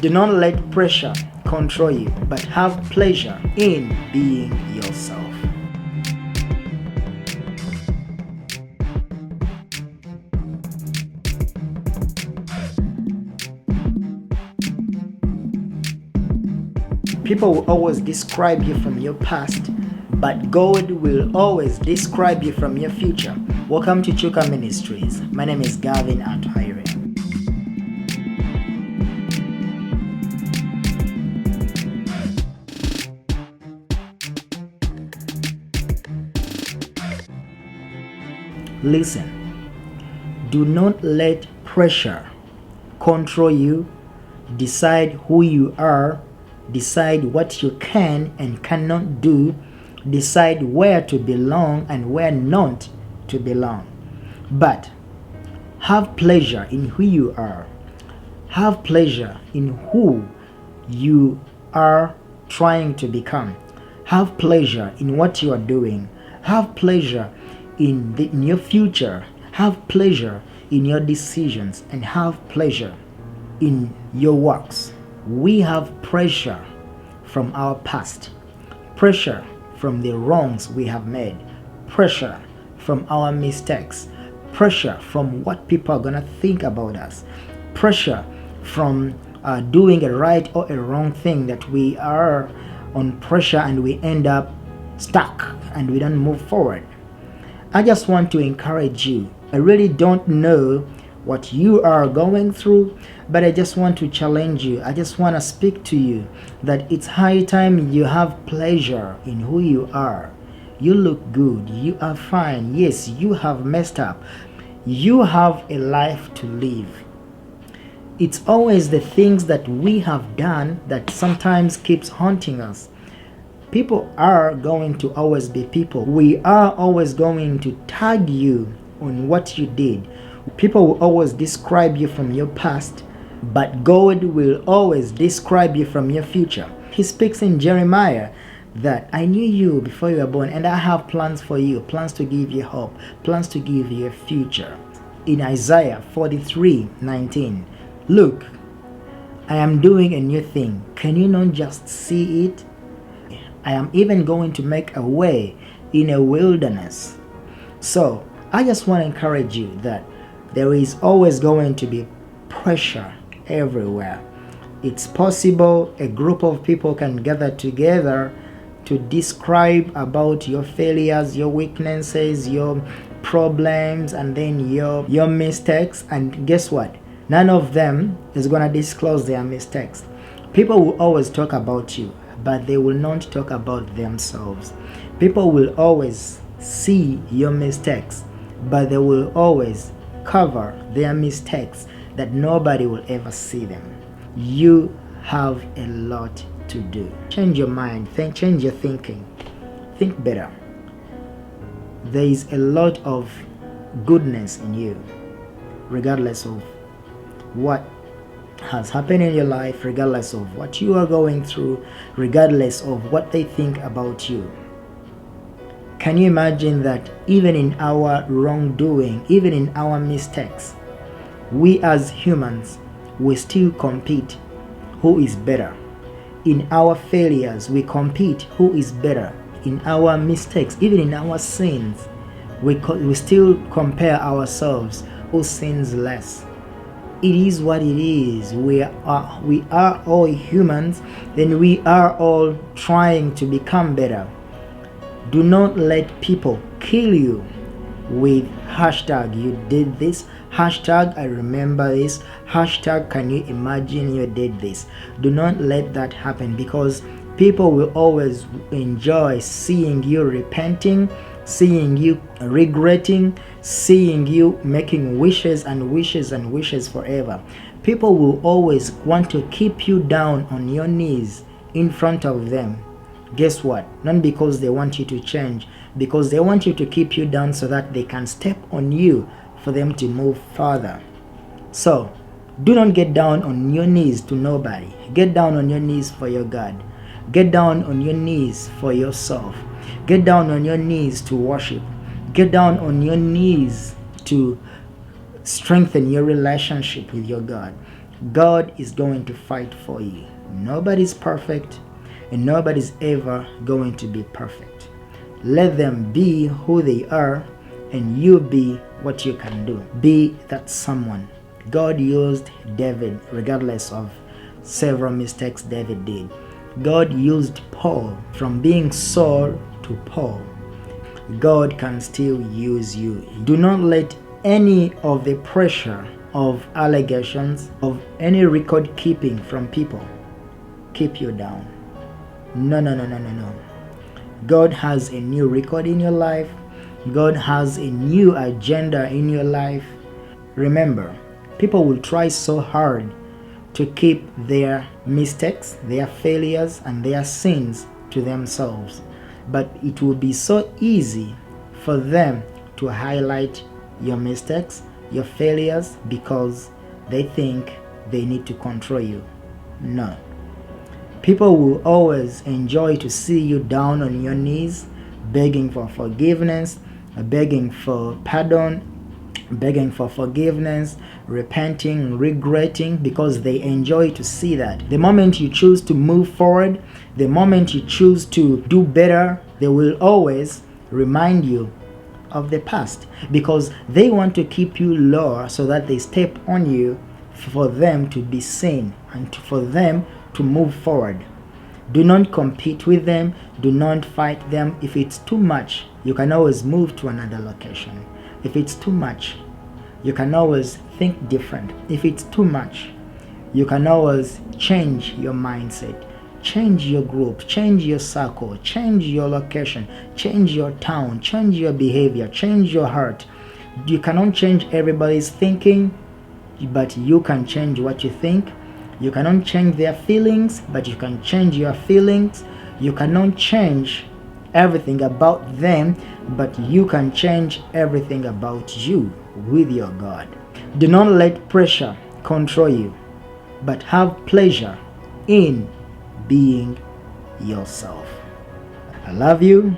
Do not let pressure control you, but have pleasure in being yourself. People will always describe you from your past, but God will always describe you from your future. Welcome to Chuka Ministries. My name is Gavin Atuhaire. Listen, do not let pressure control you, decide who you are, decide what you can and cannot do, decide where to belong and where not to belong. But have pleasure in who you are. Have pleasure in who you are trying to become. Have pleasure in what you are doing. Have pleasure in your future. Have pleasure in your decisions and have pleasure in your works. We have pressure from our past, pressure from the wrongs we have made, pressure from our mistakes, pressure from what people are going to think about us, pressure from doing a right or a wrong thing, that we are on pressure and we end up stuck and we don't move forward. I just want to encourage you. I really don't know what you are going through, but I just want to challenge you. I just want to speak to you that it's high time you have pleasure in who you are. You look good. You are fine. Yes, you have messed up. You have a life to live. It's always the things that we have done that sometimes keeps haunting us. People are going to always be people. We are always going to tag you on what you did. People will always describe you from your past, but God will always describe you from your future. He speaks in Jeremiah that I knew you before you were born, and I have plans for you, plans to give you hope, plans to give you a future. In Isaiah 43:19, look, I am doing a new thing. Can you not just see it? I am even going to make a way in a wilderness. So I just want to encourage you that there is always going to be pressure everywhere. It's possible a group of people can gather together to describe about your failures, your weaknesses, your problems, and then your mistakes. And guess what? None of them is going to disclose their mistakes. People will always talk about you, but they will not talk about themselves. People will always see your mistakes, but they will always cover their mistakes that nobody will ever see them. You have a lot to do. Change your mind, change your thinking. Think better. There is a lot of goodness in you, regardless of what has happened in your life, regardless of what you are going through, regardless of what they think about you. Can you imagine that even in our wrongdoing, even in our mistakes, we as humans, we still compete who is better. In our failures, we compete who is better. In our mistakes, even in our sins, we still compare ourselves who sins less. It is what it is. We are all humans, and we are all trying to become better. Do not let people kill you with hashtag you did this, hashtag I remember this, hashtag can you imagine you did this. Do not let that happen, because people will always enjoy seeing you repenting, seeing you regretting, seeing you making wishes and wishes and wishes forever. People will always want to keep you down on your knees in front of them. Guess what? Not because they want you to change, because they want you to keep you down so that they can step on you for them to move further. So do not get down on your knees to nobody. Get down on your knees for your God. Get down on your knees for yourself. Get down on your knees to worship. Get down on your knees to strengthen your relationship with your God. God is going to fight for you. Nobody's perfect, and nobody's ever going to be perfect. Let them be who they are, and you be what you can do. Be that someone. God used David regardless of several mistakes David did. God used Paul from being Saul to Paul. God can still use you. Do not let any of the pressure of allegations, of any record keeping from people keep you down. No. God has a new record in your life. God has a new agenda in your life. Remember, people will try so hard to keep their mistakes, their failures, and their sins to themselves. But it will be so easy for them to highlight your mistakes, your failures, because they think they need to control you. No. People will always enjoy to see you down on your knees, begging for forgiveness, begging for pardon, begging for forgiveness, repenting, regretting, because they enjoy to see that. The moment you choose to move forward, the moment you choose to do better, they will always remind you of the past, because they want to keep you lower so that they step on you for them to be seen and for them to move forward. Do not compete with them. Do not fight them. If it's too much, you can always move to another location. If it's too much, you can always think different. If it's too much, you can always change your mindset, change your group, change your circle, change your location, change your town, change your behavior, change your heart. You cannot change everybody's thinking, but you can change what you think. You cannot change their feelings, but you can change your feelings. You cannot change everything about them, but you can change everything about you with your God. Do not let pressure control you, but have pleasure in being yourself. I love you.